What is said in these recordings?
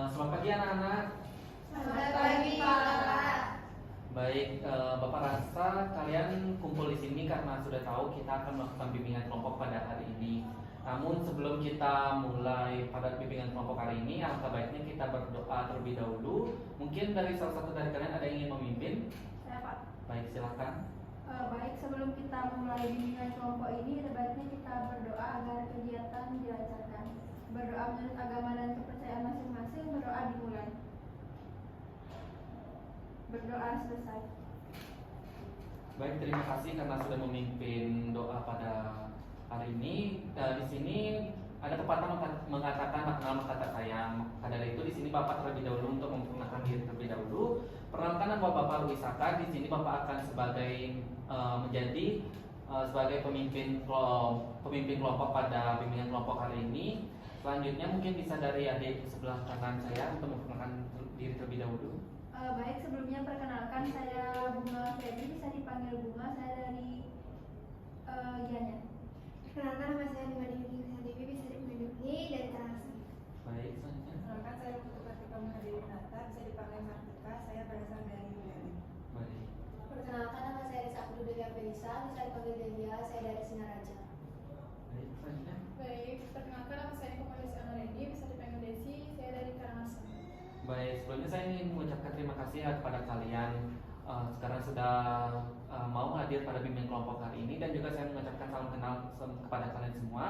Selamat pagi anak-anak. Selamat pagi Pak. Baik, Bapak rasa kalian kumpul di sini karena sudah tahu kita akan melakukan bimbingan kelompok pada hari ini. Namun sebelum kita mulai pada bimbingan kelompok hari ini, alangkah baiknya kita berdoa terlebih dahulu. Mungkin dari salah satu dari kalian ada yang ingin memimpin? Saya Pak. Baik, silakan. Baik, sebelum kita memulai bimbingan kelompok ini, sebaiknya kita berdoa agar kegiatan dilancarkan. Berdoa menurut agama dan kepercayaan masing-masing, berdoa dimulai. Berdoa selesai. Baik, terima kasih karena sudah memimpin doa pada hari ini. Di sini ada pepatah mengatakan kenal kata sayang. Maka dari itu di sini Bapak terlebih dahulu untuk memperkenalkan diri terlebih dahulu. Perkenalkan nama Bapak Wisaka. Di sini Bapak akan menjadi sebagai pemimpin kelompok pada bimbingan kelompok hari ini. Selanjutnya mungkin bisa dari adik sebelah kanan saya untuk memperkenalkan diri terlebih dahulu. Baik, sebelumnya perkenalkan saya Bunga Feby, bisa dipanggil Bunga. Saya dari Gianyar. Perkenalkan nama saya Dimadi Dewi, bisa dipanggil Duni dari Karangasem. Baik, selanjutnya. Perkenalkan saya Putu Kartika Mahadiri Nata, bisa dipanggil Martika, saya berasal dari Medan. Baik. Perkenalkan nama saya Risa Abdul Delia Felisa, bisa dipanggil Delia, saya dari Singaraja. Baik, selanjutnya. Baik, perkenalkan nama saya Komalis Anarendi, bisa dipanggil Desi, saya dari Karangasem. Baik, sebelumnya saya ingin mengucapkan terima kasih kepada kalian sekarang sudah mau hadir pada bimbingan kelompok hari ini, dan juga saya mengucapkan salam kenal kepada kalian semua.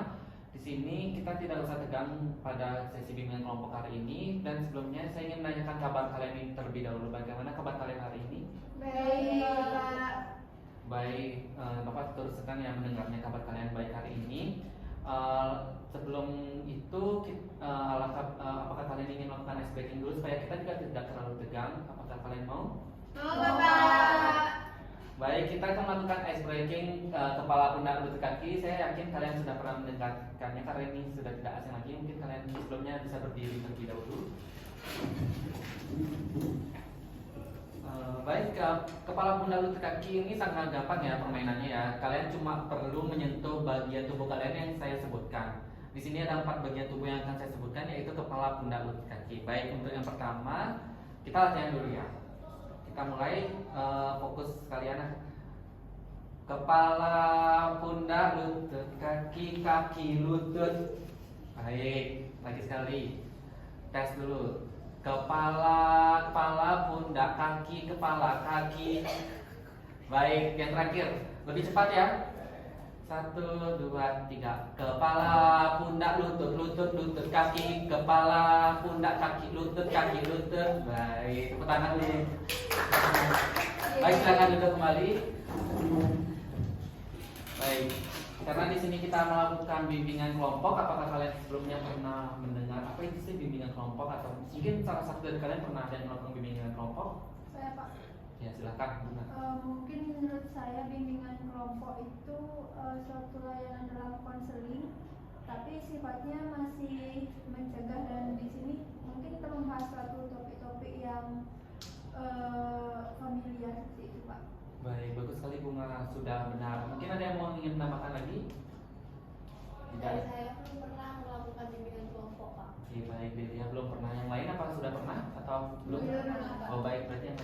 Di sini kita tidak usah tegang pada sesi bimbingan kelompok hari ini, dan sebelumnya saya ingin menanyakan kabar kalian ini terlebih dahulu. Bagaimana kabar kalian hari ini? Baik, Bapak. Baik, Bapak terus senang yang mendengarnya kabar kalian baik hari ini. Sebelum itu, apakah kalian ingin melakukan ice breaking dulu supaya kita juga tidak terlalu tegang? Apakah kalian mau? Mau Bapak. Baik, kita akan melakukan ice breaking kepala, pundak, lutut, kaki. Saya yakin kalian sudah pernah mendengarkannya karena ini sudah tidak asing lagi. Mungkin kalian sebelumnya bisa berdiri terlebih dahulu. Baik, kepala, pundak, lutut, kaki ini sangat gampang ya permainannya ya. Kalian cuma perlu menyentuh bagian tubuh kalian yang saya sebutkan. Di sini ada 4 bagian tubuh yang akan saya sebutkan, yaitu kepala, pundak, lutut, kaki. Baik, untuk yang pertama kita latihan dulu ya. Kita mulai, fokus kalian. Kepala, pundak, lutut, kaki, kaki, lutut. Baik, lagi sekali. Tes dulu. Kepala, pundak, kaki, kepala, kaki. Baik, yang terakhir, lebih cepat ya. 1, 2, 3. Kepala, pundak, lutut, lutut, lutut, kaki, kepala, pundak, kaki, lutut, kaki, lutut. Baik, tepuk tangan nih. Baik, silakan duduk kembali. Baik, karena di sini kita melakukan bimbingan kelompok. Apakah kalian sebelumnya pernah mendengar apa itu sih bimbingan kelompok, atau mungkin salah satu dari kalian pernah ada yang melakukan bimbingan kelompok? Saya Pak. Ya, silakan. Mungkin menurut saya bimbingan kelompok itu suatu layanan dalam konseling, tapi sifatnya masih mencegah, dan di sini mungkin kita membahas suatu topik-topik yang familiar seperti itu Pak. Baik, bagus sekali Bunga, sudah benar. Mungkin ada yang mau ingin menambahkan lagi? Dari saya belum pernah melakukan bimbingan kelompok, Pak. Oke, baik, Delia belum pernah. Yang lain apa sudah pernah atau belum? Belum. Oh baik, berarti yang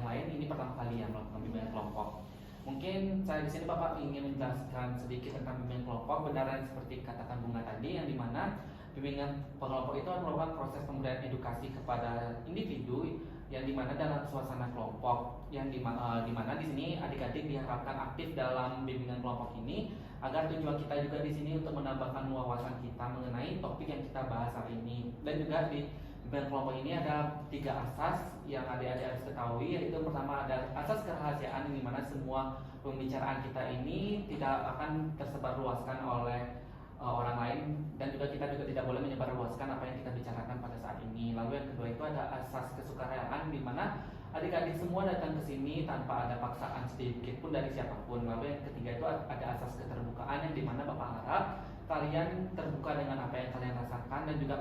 lain ini pertama kali yang melakukan bimbingan kelompok. Mungkin saya di sini Bapak ingin menjelaskan sedikit tentang bimbingan kelompok. Benar seperti katakan Bunga tadi, yang dimana bimbingan kelompok itu merupakan proses pemberian edukasi kepada individu, yang dimana dalam suasana kelompok, yang dimana di sini adik-adik diharapkan aktif dalam bimbingan kelompok ini, agar tujuan kita juga di sini untuk menambahkan wawasan kita mengenai topik yang kita bahas hari ini. Dan juga di bimbingan kelompok ini ada 3 asas yang adik-adik harus ketahui, yaitu pertama ada asas kerahasiaan, yang dimana semua pembicaraan kita ini tidak akan tersebarluaskan oleh orang lain, dan juga kita juga tidak boleh menyebarluaskan apa yang kita bicarakan pada saat ini. Lalu yang kedua itu ada asas kesukarela, di mana adik-adik semua datang ke sini tanpa ada paksaan sedikit pun dari siapapun. Lalu yang ketiga itu ada asas keterbukaan, yang dimana Bapak harap kalian terbuka dengan apa yang kalian rasakan, dan juga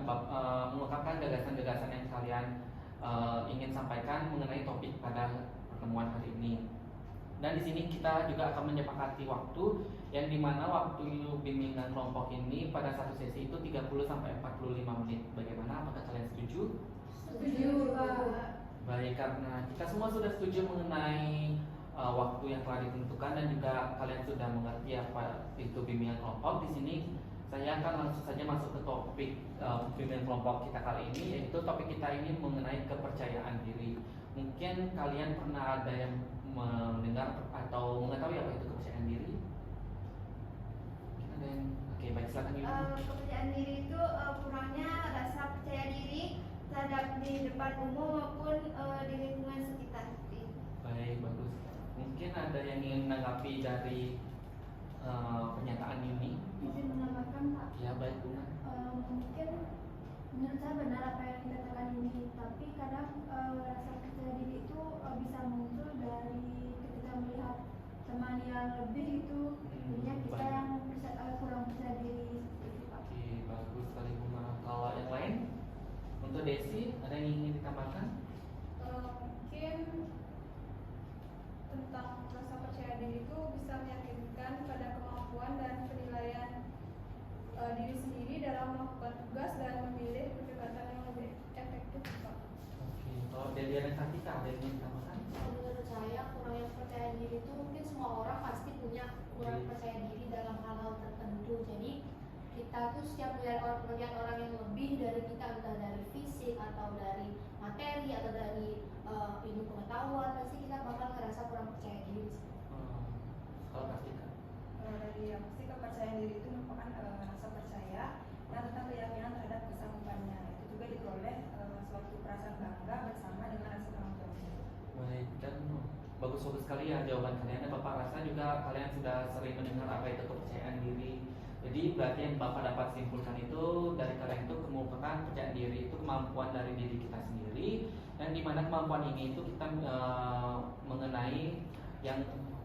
mengungkapkan gagasan-gagasan yang kalian ingin sampaikan mengenai topik pada pertemuan hari ini. Dan di sini kita juga akan menyepakati waktu, yang dimana waktu bimbingan kelompok ini pada satu sesi itu 30 sampai 45 menit. Bagaimana? Apakah kalian setuju? setuju? Setuju, Pak. Baik, karena kita semua sudah setuju mengenai waktu yang telah ditentukan dan juga kalian sudah mengerti apa itu bimbingan kelompok. Di sini saya akan langsung saja masuk ke topik bimbingan kelompok kita kali ini, yaitu topik kita ini mengenai kepercayaan diri. Mungkin kalian pernah ada yang mendengar atau mengetahui apa itu kepercayaan diri? Mungkin ada yang, oke, baik, silakan Yuni. Kepercayaan diri itu kurangnya rasa percaya diri terhadap di depan umum maupun di lingkungan sekitar. Baik, bagus. Mungkin ada yang ingin menanggapi dari pernyataan Yuni? Izin menambahkan, Pak. Ya, baik, Bunga. Mungkin menurut saya benar apa yang dikatakan ini, tapi kadang rasa percaya diri itu bisa muncul dari ketika melihat teman yang lebih itu, jadinya kita baik. yang kurang percaya diri seperti itu, Pak. Oke, bagus sekali Bunga. Kalau yang lain, untuk Desi, ada yang ingin ditambahkan? Mungkin tentang rasa percaya diri itu bisa meyakinkan pada kemampuan dan penilaian diri sendiri dalam melakukan tugas dan memilih pendekatan yang lebih efektif, Pak. Oke, kalau Delia dan Kartika, ada yang ingin ditambahkan? Menurut saya kurangnya percaya diri itu mungkin semua orang pasti punya kurang percaya diri dalam hal-hal tertentu. Jadi kita tuh setiap melihat orang yang lebih dari kita, entah dari fisik atau dari materi atau dari ilmu pengetahuan, pasti kita bakal ngerasa kurang percaya diri. Kalau Kartika? Kalau dari aku sih, kepercayaan diri itu merupakan rasa percaya dan tentang keyakinan terhadap kesanggupannya. Itu juga diperoleh suatu perasaan bangga bersama dengan rasa tanggung jawab. Baik, dan bagus-bagus sekali ya jawaban kalian. Dan Bapak rasa juga kalian sudah sering mendengar apa itu kepercayaan diri. Jadi berarti yang Bapak dapat simpulkan itu dari kalian itu merupakan percaya diri itu kemampuan dari diri kita sendiri, dan di mana kemampuan ini itu kita mengenai yang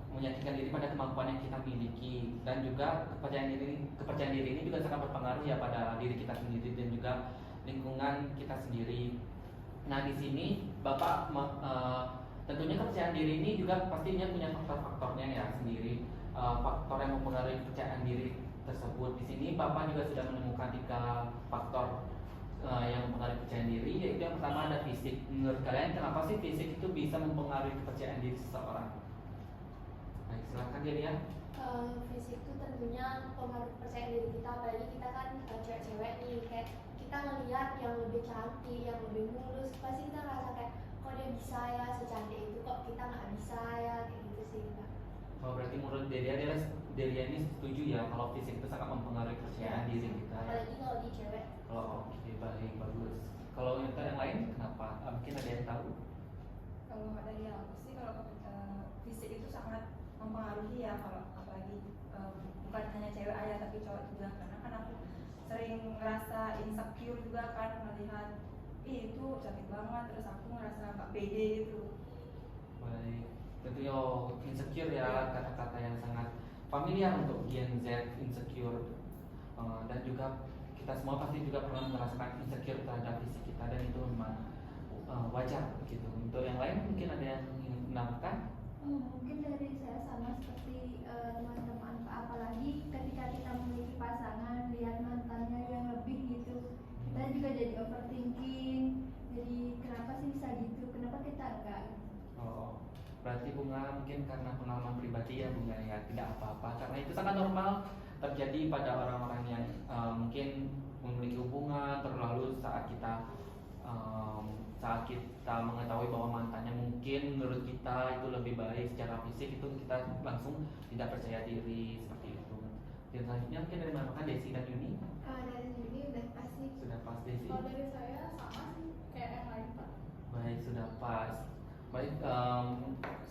meyakinkan diri pada kemampuan yang kita miliki, dan juga kepercayaan diri ini juga sangat berpengaruh ya pada diri kita sendiri dan juga lingkungan kita sendiri. Nah, di sini Bapak tentunya kepercayaan diri ini juga pastinya punya faktor-faktornya ya sendiri, faktor yang mempengaruhi kepercayaan diri tersebut. Di sini Bapak juga sudah menemukan 3 faktor yang mempengaruhi kepercayaan diri, yaitu yang pertama ada fisik. Menurut kalian kenapa sih fisik itu bisa mempengaruhi kepercayaan diri seseorang? Baik, silakan Delia. Fisik itu tentunya pengaruh percaya diri kita, apalagi kita kan cewek-cewek nih, kayak kita ngelihat yang lebih cantik, yang lebih mulus, pasti kita ngerasa kayak kok dia bisa ya secantik itu, kok kita nggak bisa ya, kayak gitu sih, Kak. Oh, berarti menurut Delia ini setuju ya kalau fisik itu sangat mempengaruhi kepercayaan diri kita ya. Apalagi kalau di cewek. Oh, oke, baik, bagus. Kalau yang lain kenapa? Mungkin ada yang tahu? Kalau dari aku sih, kalau fisik itu sangat mempengaruhi ya, kalau apalagi bukan hanya cewek aja tapi cowok juga, karena kan aku sering ngerasa insecure juga kan melihat itu cantik banget, terus aku ngerasa gak pede gitu. Baik, tentunya insecure ya, kata-kata yang sangat familiar untuk Gen Z, insecure. Dan juga kita semua pasti juga pernah merasakan insecure terhadap fisik kita, dan itu memang wajar gitu. Untuk yang lain mungkin ada yang ingin menambahkan? Mungkin dari saya sama seperti teman-teman, apalagi ketika kita memiliki pasangan, lihat mantannya yang lebih gitu, kita juga jadi overthinking. Jadi kenapa sih bisa gitu? Kenapa kita enggak? Oh, berarti Bunga mungkin karena pengalaman pribadi ya Bunga ya, tidak apa-apa, karena itu sangat normal terjadi pada orang-orang yang mungkin memiliki hubungan terlalu saat kita mengetahui bahwa mantannya mungkin menurut kita itu lebih baik secara fisik, itu kita langsung tidak percaya diri seperti itu. Dan selanjutnya mungkin dari mana Desi dan Yuni? Dari sini udah pasti. Sudah pas Desi? Kalau dari saya sama sih kayak yang lain, Pak. Baik, sudah pas. Baik,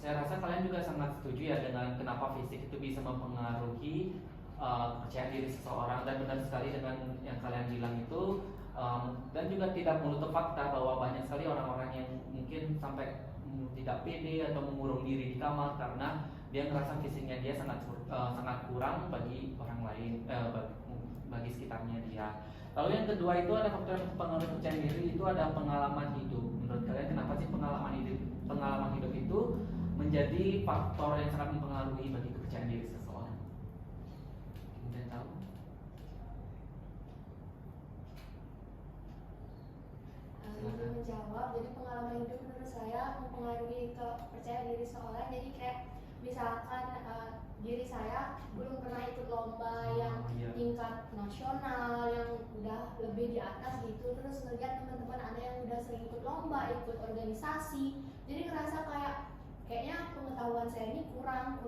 saya rasa kalian juga sangat setuju ya dengan kenapa fisik itu bisa mempengaruhi kepercayaan diri seseorang, dan benar sekali dengan yang kalian bilang itu, dan juga tidak menutup fakta bahwa banyak sekali orang-orang yang mungkin sampai tidak pede atau mengurung diri di kamar karena dia ngerasa fisiknya dia sangat kurang bagi orang lain, bagi sekitarnya dia. Lalu yang kedua itu ada faktor yang mempengaruhi kepercayaan diri, itu ada pengalaman hidup. Menurut kalian kenapa sih pengalaman hidup itu menjadi faktor yang sangat mempengaruhi bagi kepercayaan diri seseorang? Mungkin tahu? menjawab. Jadi pengalaman hidup menurut saya mempengaruhi kepercayaan diri seorang. Jadi kayak misalkan diri saya belum pernah ikut lomba yang Iya. tingkat nasional yang udah lebih di atas gitu, terus ngeliat teman-teman ada yang udah sering ikut lomba, ikut organisasi, jadi ngerasa kayaknya pengetahuan saya ini kurang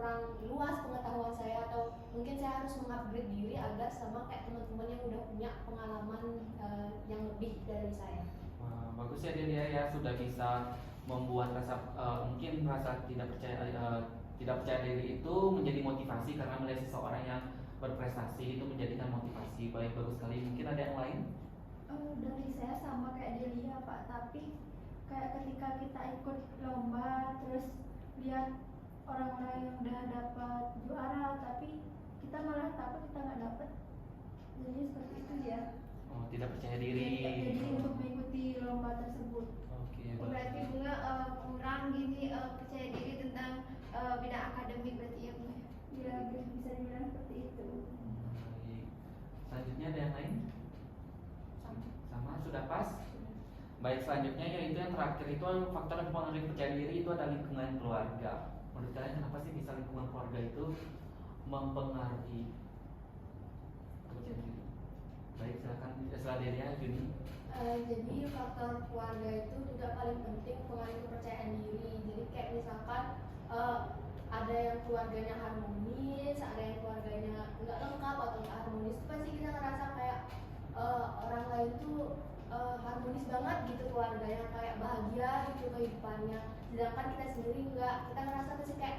luas pengetahuan saya, atau mungkin saya harus mengupgrade diri agar sama kayak teman-teman yang udah punya pengalaman yang lebih dari saya. Wah, bagus ya Delia ya, sudah bisa membuat rasa mungkin rasa tidak percaya diri itu menjadi motivasi karena melihat seseorang yang berprestasi itu menjadikan motivasi. Baik, bagus sekali. Mungkin ada yang lain? Dari saya sama kayak Delia Pak, tapi kayak ketika kita ikut lomba terus lihat orang-orang yang udah dapat juara tapi kita malah takut kita nggak dapet, jadi seperti itu ya. Oh, tidak percaya diri. Jadi untuk mengikuti lomba tersebut. Oke, bagus. Berarti Bunga kurang gini percaya diri tentang bidang akademik berarti ya Bunga. Ya bisa dibilang seperti itu. Baik. Selanjutnya ada yang lain? Sama, sudah pas? Baik, selanjutnya yaitu yang terakhir itu faktor yang mempengaruhi percaya diri itu ada lingkungan keluarga. Menurut kalian kenapa sih bisa lingkungan keluarga itu mempengaruhi percaya diri? Baik, silakan setelah Delia, Juni. Jadi faktor keluarga itu juga paling penting pengaruh kepercayaan diri. Jadi kayak misalkan ada yang keluarganya harmonis, ada yang keluarganya nggak lengkap atau nggak harmonis, pasti kita ngerasa kayak orang lain tuh harmonis banget gitu keluarganya, kayak bahagia gitu kehidupannya, sedangkan kita sendiri nggak. Kita ngerasa pasti kayak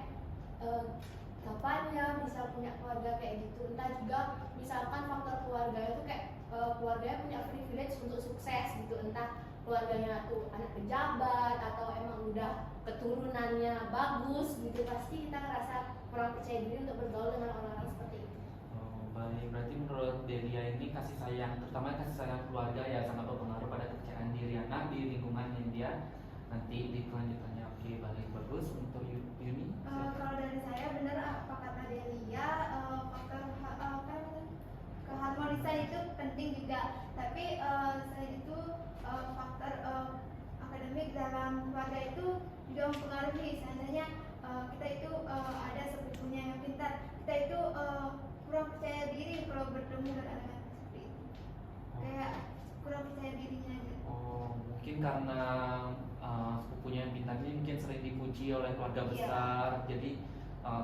kapan ya bisa punya keluarga kayak gitu. Entah juga misalkan faktor keluarga itu kayak keluarganya punya privilege untuk sukses gitu, entah keluarganya tuh anak pejabat atau emang udah keturunannya bagus gitu, pasti kita ngerasa kurang percaya diri untuk bergaul dengan orang-orang seperti itu. Oh, baik, berarti menurut Delia ini kasih sayang, terutama kasih sayang keluarga ya sangat berpengaruh pada kepercayaan diri anak di lingkungan yang dia nanti di kelanjutannya. Oke, baik, bagus. Untuk Yuni? Kalau dari saya benar apa kata Delia, faktor keharmonisan itu penting juga, tapi selain itu faktor akademik dalam keluarga itu juga mempengaruhi. Seandainya kita itu ada sepupunya yang pintar, kita itu kurang percaya diri kalau bertemu dengan anak seperti itu, kayak kurang percaya dirinya gitu. Oh, mungkin karena sepupunya yang pintar ini mungkin sering dipuji oleh keluarga Iya. besar, jadi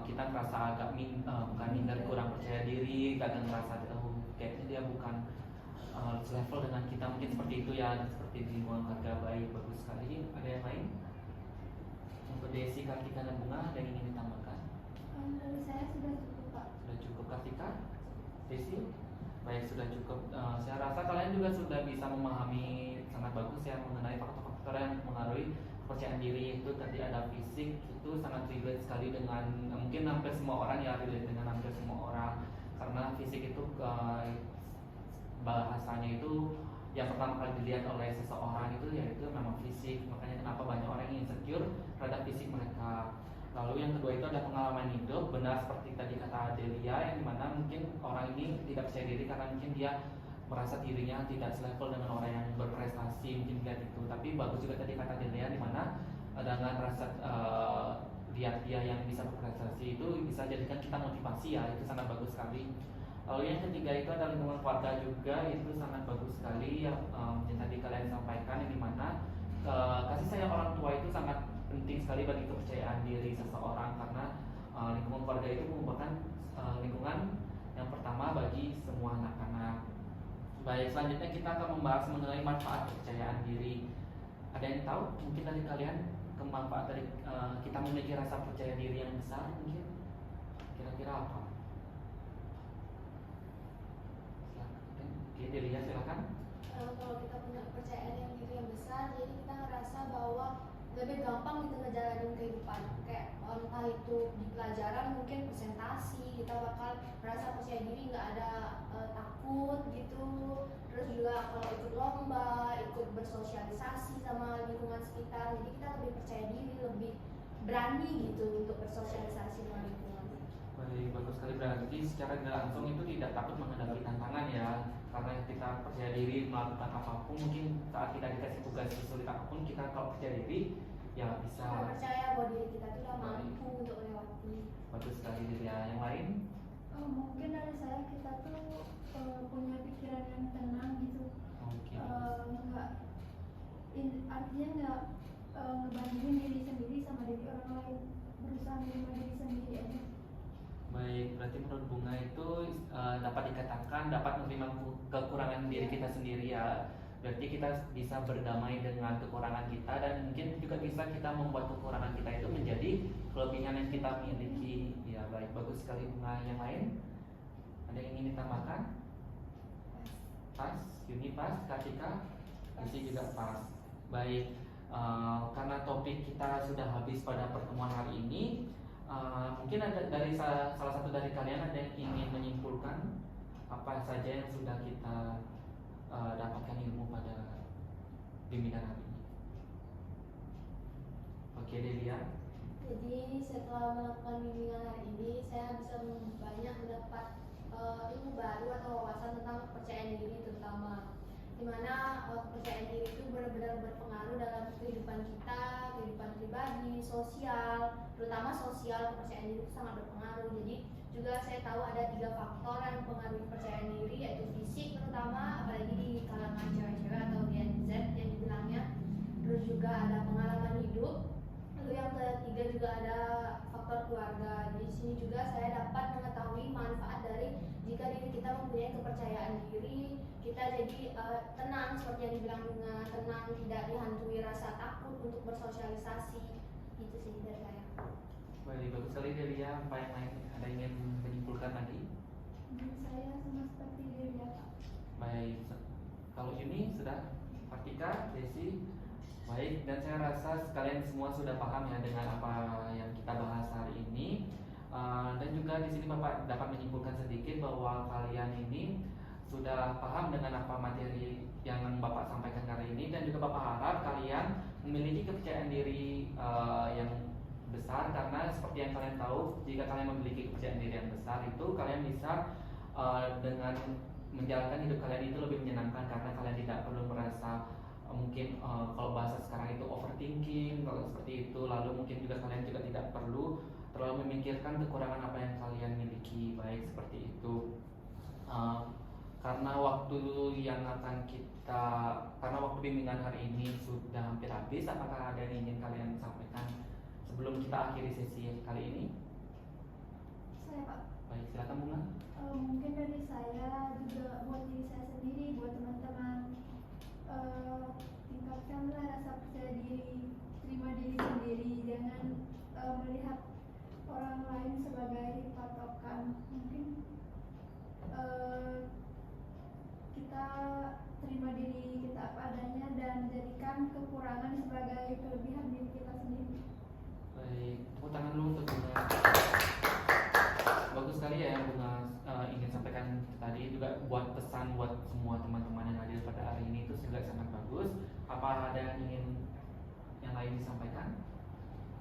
kita merasa agak bukan minder, kurang percaya diri, kadang merasa kayaknya dia bukan selevel dengan kita, mungkin seperti itu ya, seperti di lingkungan keluarga. Baik, bagus sekali. Ada yang lain? Untuk Desi, Kartika, dan Bunga ada yang ingin ditambahkan? Dari saya sudah cukup Pak. Sudah cukup, Kartika? Desi? Baik, sudah cukup. Saya rasa kalian juga sudah bisa memahami sangat bagus ya mengenai faktor-faktor yang mempengaruhi kepercayaan diri. Itu tadi ada fisik, itu sangat relate sekali dengan mungkin hampir semua orang ya, relate dengan hampir semua orang, karena fisik itu bahasanya itu yang pertama kali dilihat oleh seseorang itu yaitu memang fisik. Makanya kenapa banyak orang yang insecure terhadap fisik mereka. Lalu yang kedua itu ada pengalaman hidup, benar seperti tadi kata Delia, yang dimana mungkin orang ini tidak percaya diri karena mungkin dia merasa dirinya tidak selevel dengan orang yang berprestasi, mungkin kayak gitu. Tapi bagus juga tadi kata Delia, dimana dengan rasa lihat dia yang bisa berprestasi itu bisa jadikan kita motivasi ya, itu sangat bagus sekali. Lalu yang ketiga itu ada lingkungan keluarga juga, itu sangat bagus sekali yang tadi kalian sampaikan, yang dimana kasih sayang orang tua itu sangat penting sekali bagi kepercayaan diri seseorang, karena lingkungan keluarga itu merupakan lingkungan yang pertama bagi semua anak-anak. Baik, selanjutnya kita akan membahas mengenai manfaat kepercayaan diri. Ada yang tahu mungkin dari kalian manfaat dari kita memiliki rasa percaya diri yang besar, mungkin kira-kira apa? Oke, Delia silakan. Kalau kita punya kepercayaan yang diri yang besar, jadi kita ngerasa bahwa lebih gampang gitu ngejalanin kehidupan. Kayak entah itu di pelajaran mungkin presentasi, kita bakal merasa percaya diri, nggak ada takut gitu. Terus juga kalau ikut lomba, ikut bersosialisasi sama lingkungan sekitar, jadi kita lebih percaya diri, lebih berani gitu untuk bersosialisasi dengan lingkungan. Baik, bagus sekali, berarti secara tidak langsung itu tidak takut menghadapi tantangan ya, karena kita percaya diri melakukan apapun. Mungkin saat kita dikasih tugas sesulit apapun, kita kalau percaya diri ya bisa. Kita percaya bahwa diri kita tuh udah mampu untuk melewati. Bagus sekali dia. Yang lain? Mungkin dari saya kita tuh punya pikiran yang tenang gitu. Oke. Nggak artinya nggak ngebandingin diri sendiri sama diri orang lain, berusaha menerima diri sendiri aja. Baik, berarti menurut Bunga itu dapat dikatakan dapat menerima kekurangan diri kita sendiri ya. Berarti kita bisa berdamai dengan kekurangan kita, dan mungkin juga bisa kita membuat kekurangan kita itu menjadi kelebihan yang kita miliki. Ya baik, bagus sekali Bunga. Yang lain? Ada yang ingin ditambahkan? Pas, Yuni pas, Kartika, Isi juga pas. Baik, karena topik kita sudah habis pada pertemuan hari ini, mungkin ada dari salah satu dari kalian ada yang ingin menyimpulkan apa saja yang sudah kita dapatkan ilmu pada bimbingan hari ini. Oke, Delia. Jadi setelah melakukan bimbingan hari ini, saya bisa banyak mendapat ilmu baru atau wawasan tentang kepercayaan diri, terutama dimana kepercayaan diri itu benar-benar berpengaruh dalam kehidupan kita, kehidupan pribadi, sosial, terutama sosial. Kepercayaan diri itu sangat berpengaruh. Jadi juga saya tahu ada 3 faktor yang mempengaruhi kepercayaan diri, yaitu fisik terutama, apalagi di kalangan cewek-cewek atau Gen Z yang dibilangnya. Terus juga ada pengalaman hidup. Lalu yang ketiga juga ada faktor keluarga. Di sini juga saya dapat mengetahui manfaat dari jika diri kita mempunyai kepercayaan diri, kita jadi tenang, seperti yang dibilang Bunga, tenang, tidak dihantui rasa takut untuk bersosialisasi. Itu sih dari saya. Baik, bagus sekali Delia. Apa yang lain? Ada yang ingin menyimpulkan lagi? Menurut saya sama seperti Delia, Pak. Baik, kalau Yuni sudah, Kartika, Desi. Baik, dan saya rasa sekalian semua sudah paham ya dengan apa yang kita bahas hari ini. Dan juga di sini Bapak dapat menyimpulkan sedikit bahwa kalian ini sudah paham dengan apa materi yang Bapak sampaikan hari ini, dan juga Bapak harap kalian memiliki kepercayaan diri yang besar, karena seperti yang kalian tahu, jika kalian memiliki kepercayaan diri yang besar itu kalian bisa dengan menjalankan hidup kalian itu lebih menyenangkan, karena kalian tidak perlu merasa mungkin kalau bahasa sekarang itu overthinking kalau seperti itu. Lalu mungkin juga kalian juga tidak perlu terlalu memikirkan kekurangan apa yang kalian miliki. Baik, seperti itu. Karena waktu bimbingan hari ini sudah hampir habis, apakah ada yang ingin kalian sampaikan sebelum kita akhiri sesi kali ini? Saya, Pak. Baik, silakan Bunga. Mungkin dari saya juga buat diri saya sendiri, buat teman-teman, tingkatkanlah rasa percaya diri, terima diri sendiri, jangan melihat orang lain sebagai patokan. Mungkin kita terima diri kita apa adanya dan jadikan kekurangan sebagai kelebihan diri kita sendiri. Baik, tepuk tangan dulu untuk Bunga. Bagus sekali ya yang Bunga ingin sampaikan tadi, juga buat pesan buat semua teman-teman yang hadir pada hari ini itu juga sangat bagus. Apa ada yang ingin yang lain disampaikan?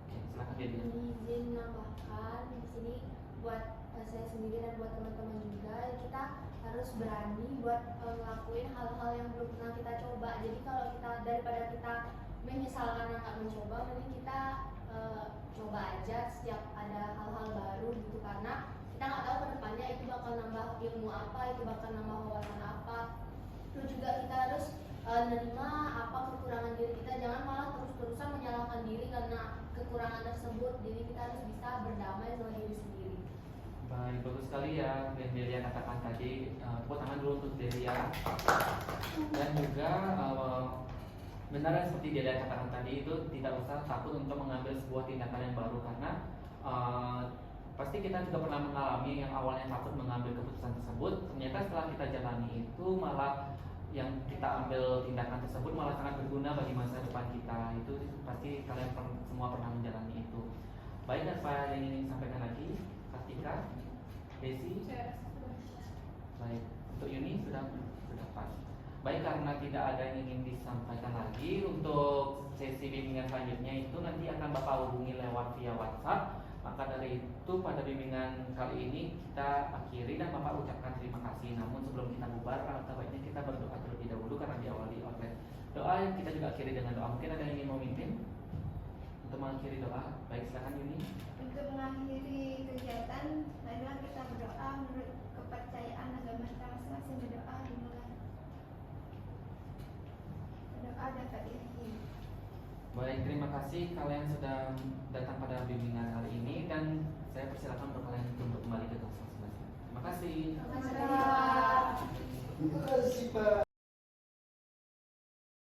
Oke, silakan dia. Izin menambahkan di sini buat saya sendiri dan buat teman-teman juga, kita harus berani buat ngelakuin hal-hal yang belum pernah kita coba. Jadi kalau kita daripada kita menyesalkan nggak mencoba, mending kita coba aja setiap ada hal-hal baru gitu, karena kita nggak tahu kedepannya itu bakal nambah ilmu apa, itu bakal nambah wawasan apa. Terus juga kita harus menerima apa kekurangan diri kita, jangan malah terus-terusan menyalahkan diri karena kekurangan tersebut. Jadi kita harus bisa berdamai sama diri sendiri. Baik, bagus sekali ya yang Delia katakan tadi. Tepuk tangan dulu untuk Delia. Dan juga benar seperti Delia katakan tadi, itu tidak usah takut untuk mengambil sebuah tindakan yang baru, karena pasti kita juga pernah mengalami yang awalnya takut mengambil keputusan tersebut, ternyata setelah kita jalani itu malah yang kita ambil tindakan tersebut malah sangat berguna bagi masa depan kita. Itu pasti kalian semua pernah menjalani itu. Baik, apa yang ingin sampaikan lagi? Kartika, Desi? Baik, untuk Yuni sudah pas. Baik, karena tidak ada yang ingin disampaikan lagi, untuk sesi bimbingan selanjutnya itu nanti akan Bapak hubungi lewat via WhatsApp Maka dari itu pada bimbingan kali ini kita akhiri dan Bapak ucapkan terima kasih. Namun sebelum kita bubar, alangkah baiknya kita berdoa terlebih dahulu karena diawali oleh doa yang kita juga akhiri dengan doa. Mungkin ada yang ingin memimpin untuk mengakhiri doa? Baik, silakan Yuni. Untuk mengakhiri kegiatan, marilah kita berdoa menurut kepercayaan agama kita masing-masing. Berdoa dimulai. Berdoa dapat diakhiri. Baik, terima kasih kalian sudah datang pada bimbingan kali ini dan saya persilakan untuk kalian untuk kembali ke kelas masing-masing. Terima kasih. Terima kasih, Pak. Terima kasih Pak.